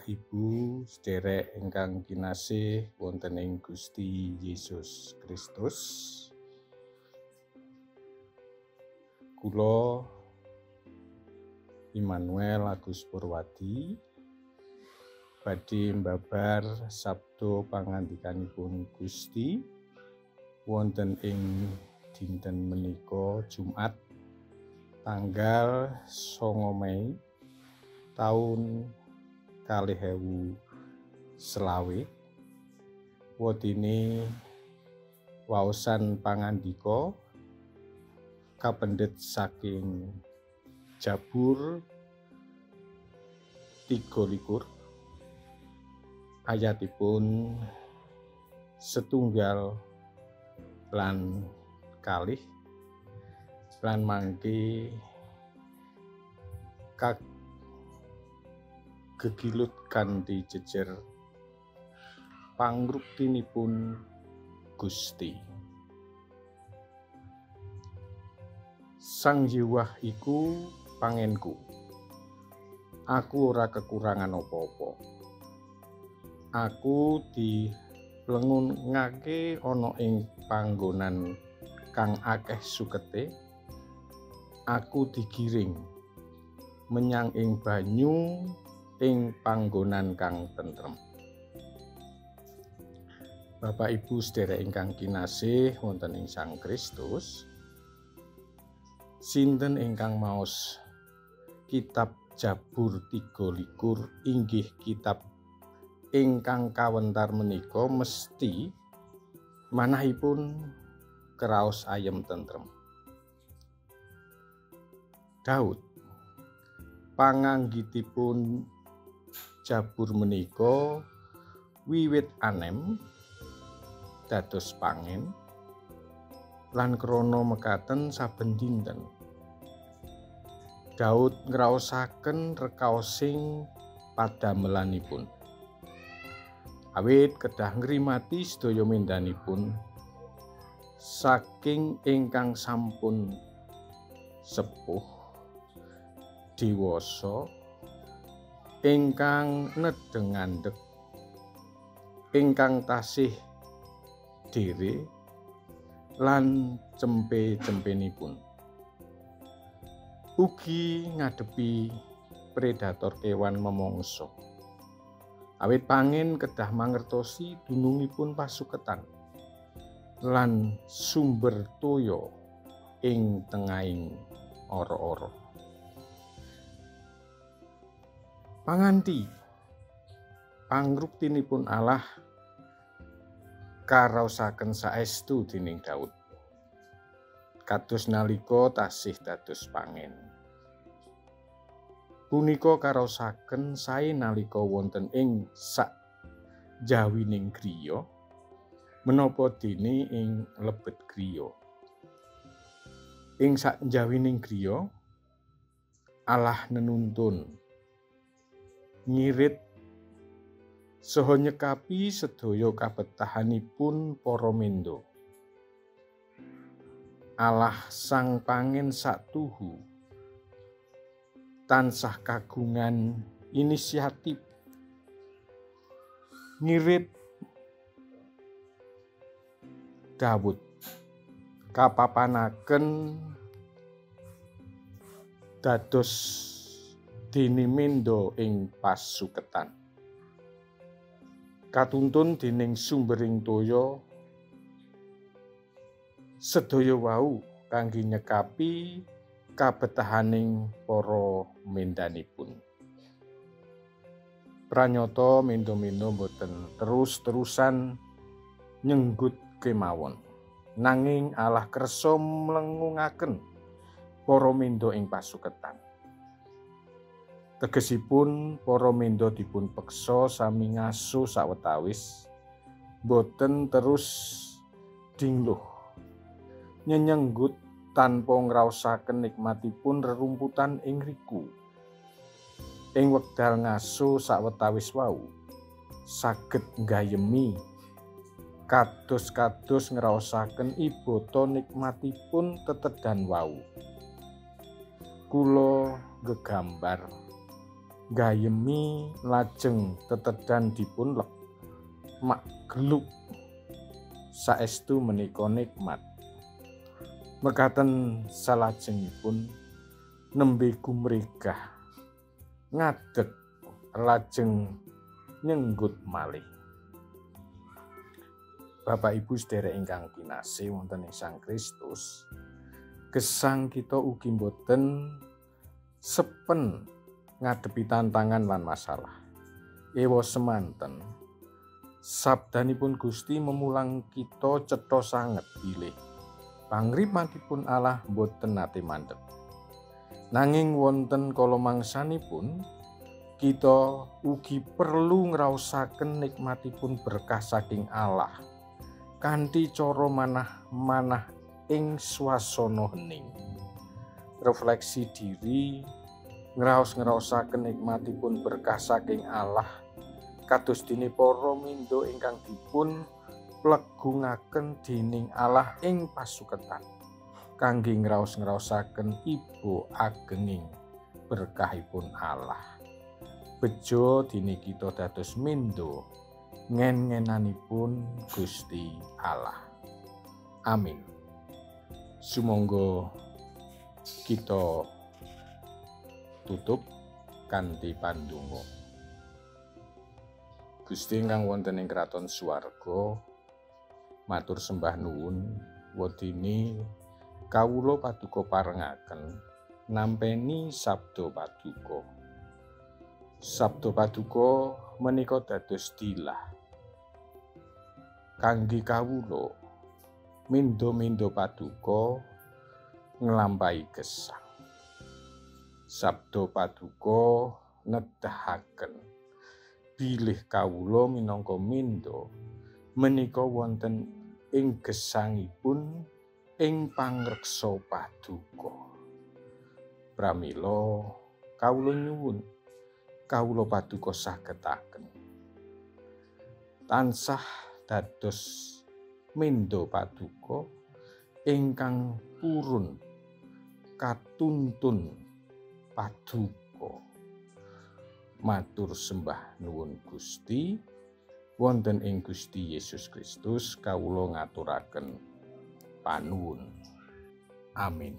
Bapak Ibu sederek ingkang kinasih wonten ing Gusti Yesus Kristus. Kula Immanuel Agus Purwadi badhe mbabar sabda pangandikanipun Gusti wonten ing dinten menika Jumat tanggal 9 Mei tahun 2020. Wedine waosan pangandika kapendhet saking Jabur 23 ayatipun 1 lan 2 lan mangke gegilut kanthi jejer pangruktinipun Gusti. Sang Jiwah iku pangenku. Aku ora kekurangan apa-apa. Aku diplengungake ana ing panggonan kang akeh sukete. Aku digiring menyang ing banyu ing panggonan kang tentrem. Bapak Ibu sederek ingkang kinasih wonten ing Sang Kristus, sinten ingkang maos kitab Jabur 23 inggih kitab ingkang kawentar menika mesti manahipun kraos ayem tentrem. Daud panganggitipun Jabur menika wiwit anem dados pangen lan krana mekaten saben dinten Daud ngraosaken rekaosing padamelanipun. Awit kedah ngrimati sedaya mendanipun saking ingkang sampun sepuh dewasa ingkang nedeng ngandhek ingkang tasih dhere lan cempe-cempenipun ugi ngadepi predator kewan memangsa. Awit pangen kedah mangertosi dunungipun pasuketan lan sumber toya ing tengahing ora-ora. Panganti pangruktinipun Allah karaosaken saestu dening Daud kados nalika tasih dados pangen. Punika karaosaken sae nalika wonten ing sak jawining griya menapa dene ing lebet griya. Ing sak jawining griya Allah nenuntun ngirit saha nyekapi sedaya kabetahanipun para menda. Allah sang pangen satuhu tansah kagungan inisiatif ngirit Daud kapapanaken dados dene menda ing pasuketan. Katuntun dening sumbering toya sedaya wau kangge nyekapi kabetahaning para mendanipun. Pranyata menda-menda boten terus-terusan nyenggut kemawon, nanging Allah kersa mlengungaken para menda ing pasuketan. Tegesipun para menda dipun peksa sami ngaso sawetawis boten terus dingluh nyenyenggut tanpa ngraosaken nikmatipun rerumputan ing riku. Ing wekdal ngaso sawetawis wau saged nggayemi kados-kados ngraosaken ibata nikmatipun tetedan wau. Kula gegambar gayemi lajeng tetedan dipun mak geluk saestu menika nikmat. Mekaten salajengipun nembe gumregah ngadeg lajeng nyenggut malih. Bapak Ibu sedherek ingkang kinasih wonten ing Sang Kristus, gesang kita ugi boten sepen ngadepi tantangan lan masalah. Ewa semanten sabdanipun Gusti memulang kita cetha sanget bilih pangrimatipun Allah boten nate mandheg. Nanging wonten kala mangsanipun kita ugi perlu ngraosaken nikmatipun berkah saking Allah kanthi cara manah-manah ing swasana hening. Refleksi diri ngraos-ngraosaken nikmatipun berkah saking Allah kados dene para mindo ingkang dipun plegungaken dening Allah ing pasuketan kangge ngraos-ngraosaken ibu agenging berkahipun Allah. Bejo dene kita dados mindo ngen-ngenanipun Gusti Allah. Amin. Sumangga kita tutup kanthi pandonga. Gusti ingkang wonten ing kraton swarga, matur sembah nuwun wedine kawula paduka parengaken nampeni sabda paduka. Sabda paduka menika dados dilah kangge kawula mindo-mindo paduka nglampahi gesang. Sabda paduka nedahaken bilih kawula minangka mindo menika wonten ing gesangipun ing pangreksa paduka. Pramila kawula nyuwun kawula paduka sagetaken tansah dados mindo paduka ingkang purun katuntun paduka. Matur sembah nuwun Gusti, wonten ing Gusti Yesus Kristus kawula ngaturaken panuwun. Amin.